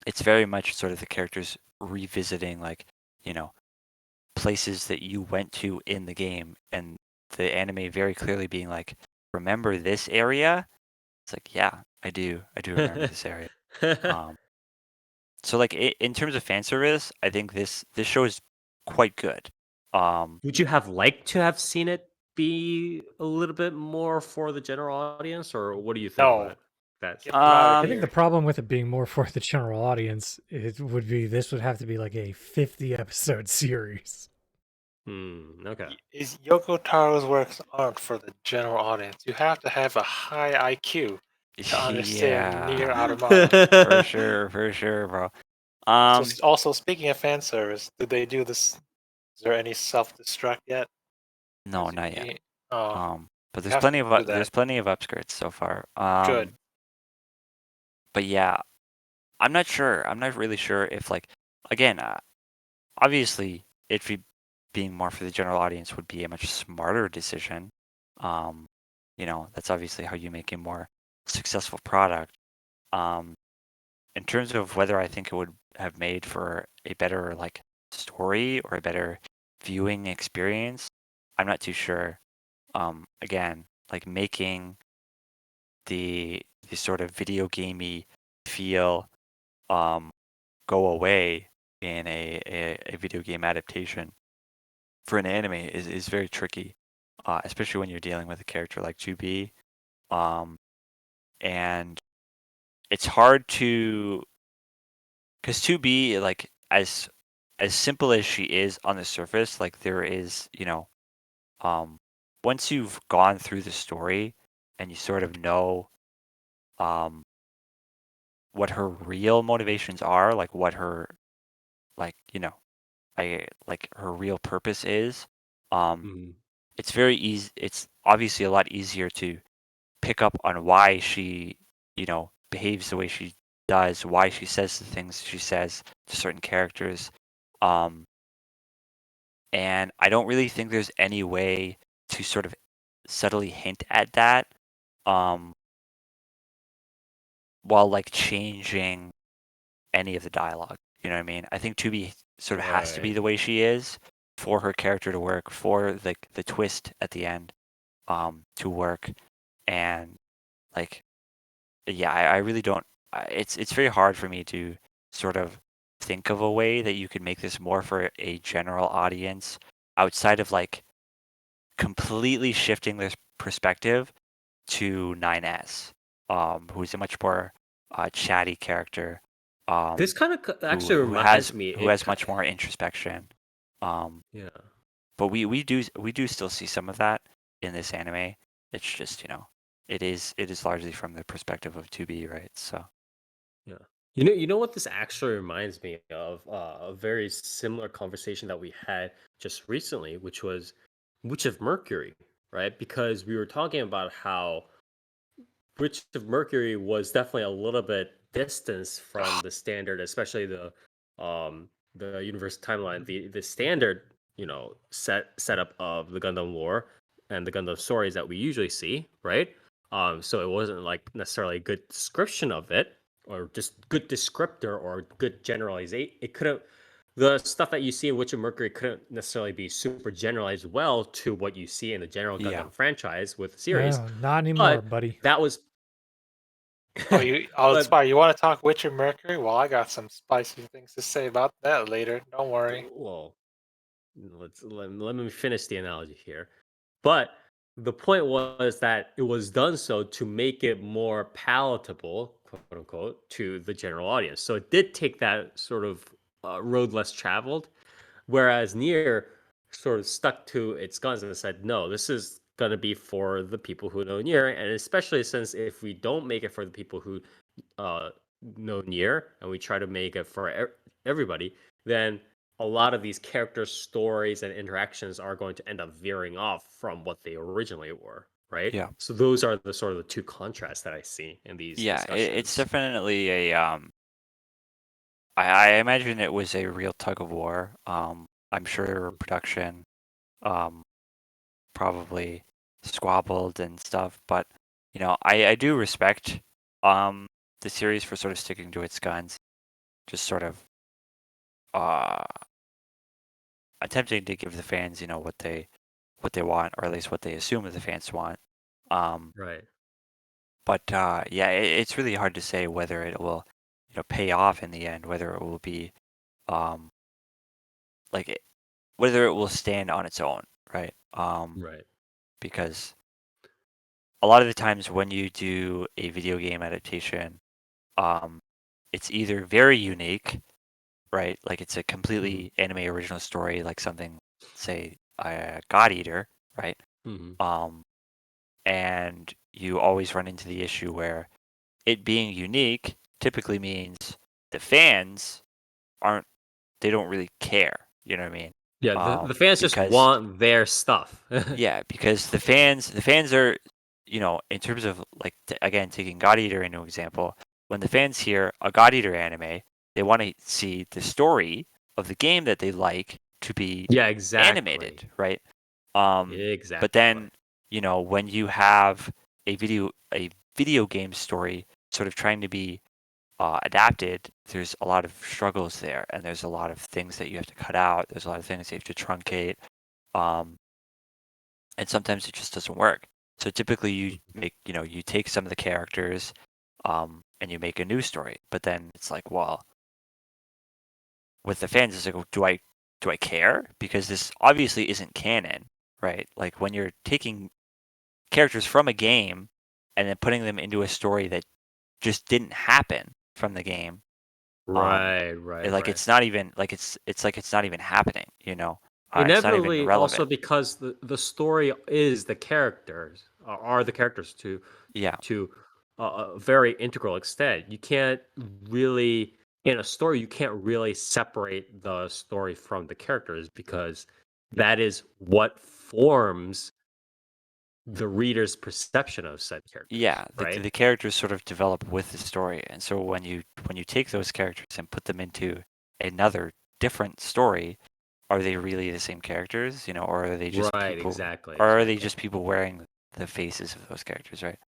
it's very much sort of the characters revisiting like, you know, places that you went to in the game, and the anime very clearly being like, remember this area? It's like, yeah, I do remember this area. So like in terms of fan service, I think this show is quite good. Would you have liked to have seen it be a little bit more for the general audience, or what do you think about No, it? That's get them out of I think the here. problem with it being more for the general audience, it would be this would have to be like a 50 episode series. Okay. Is Yoko Taro's works aren't for the general audience. You have to have a high IQ to understand Nier Yeah, Automata. for sure, bro. Also, speaking of fan service, did they do this? Is there any self-destruct yet? No, not yet. Oh, But you there's have to plenty of do that. there's plenty of upskirts so far. Good. But yeah, I'm not sure. I'm not really sure if like again, obviously being more for the general audience would be a much smarter decision. Um, that's obviously how you make a more successful product. Um, in terms of whether I think it would have made for a better like story or a better viewing experience, I'm not too sure. Again, like making the sort of video gamey feel go away in a video game adaptation for an anime is very tricky, especially when you're dealing with a character like 2B. And it's hard to, because 2B, like as simple as she is on the surface, like there is, once you've gone through the story and you sort of know um, what her real motivations are, like what her, like, like her real purpose is, Mhm. it's very easy. It's obviously a lot easier to pick up on why she, behaves the way she does, why she says the things she says to certain characters. Um, and I don't really think there's any way to sort of subtly hint at that, um, while like changing any of the dialogue. You know what I mean? I think Tubi sort of has to be Right. the way she is for her character to work, for the twist at the end to work. And like, yeah, I really don't. It's very hard for me to sort of think of a way that you could make this more for a general audience outside of like completely shifting this perspective to 9S, who's a much more chatty character, This um, kind of who actually who has reminds me. who has much more introspection. Um, Yeah. but we do still see some of that in this anime. It's just it is largely from the perspective of 2B, right? So Yeah. You know what this actually reminds me of? A very similar conversation that we had just recently, which was Witch of Mercury, right? Because we were talking about how Witch of Mercury was definitely a little bit distanced from the standard, especially the universe timeline, the standard, setup of the Gundam lore and the Gundam stories that we usually see, right? So it wasn't like necessarily a good description of it, or just good descriptor or good generalization. It couldn't the stuff that you see in Witch of Mercury couldn't necessarily be super generalized well to what you see in the general yeah, Gundam franchise with the series. Oh, not anymore, But buddy. that was Oh, but Spy, you want to talk Witcher Mercury? Well, I got some spicy things to say about that later. Don't worry. well, let me finish the analogy here. But the point was that it was done so to make it more palatable, quote unquote, to the general audience. So it did take that sort of road less traveled, whereas Nier sort of stuck to its guns and said, no, this is going to be for the people who know Nier. And especially since if we don't make it for the people who uh, know Nier and we try to make it for everybody, then a lot of these character stories and interactions are going to end up veering off from what they originally were, right? yeah, So those are the sort of the two contrasts that I see in these yeah. It's discussions. definitely I imagine it was a real tug of war. I'm sure production um probably squabbled and stuff, but I do respect the series for sort of sticking to its guns. just sort of uh, attempting to give the fans, what they want, or at least what they assume that the fans want. Right. But yeah, it's really hard to say whether it will, pay off in the end, whether it will be um, like whether it will stand on its own, right? Right. Because a lot of the times when you do a video game adaptation, it's either very unique, right? Like it's a Mhm. completely anime original story, like something, say, God Eater, right? Mhm. And you always run into the issue where it being unique typically means the fans they don't really care. You know what I mean? Yeah, the fans just Because want their stuff. yeah, because the fans are, in terms of like again taking God Eater into example, when the fans hear a God Eater anime, they want to see the story of the game that they like to be Yeah, exactly. animated, right? But Exactly. then, when you have a video game story sort of trying to be adapted, there's a lot of struggles there, and there's a lot of things that you have to cut out. There's a lot of things you have to truncate, um, and sometimes it just doesn't work. So typically, you Mhm. make, you take some of the characters, and you make a new story. But then it's like, well, with the fans, it's like, well, do I care? Because this obviously isn't canon, right? Like when you're taking characters from a game and then putting them into a story that just didn't happen from the game. Right, right, Like right. it's not even like it's like it's not even happening. It's not even Inevitably, also relevant. because the story is the characters are the characters Yeah, to a very integral extent. You can't really in a story you can't really separate the story from the characters because that is what forms the reader's perception of said characters, yeah. The right? the characters sort of develop with the story, and so when you take those characters and put them into another different story, are they really the same characters? Or are they just Right, people? exactly, Or are they exactly. just people wearing the faces of those characters? Right?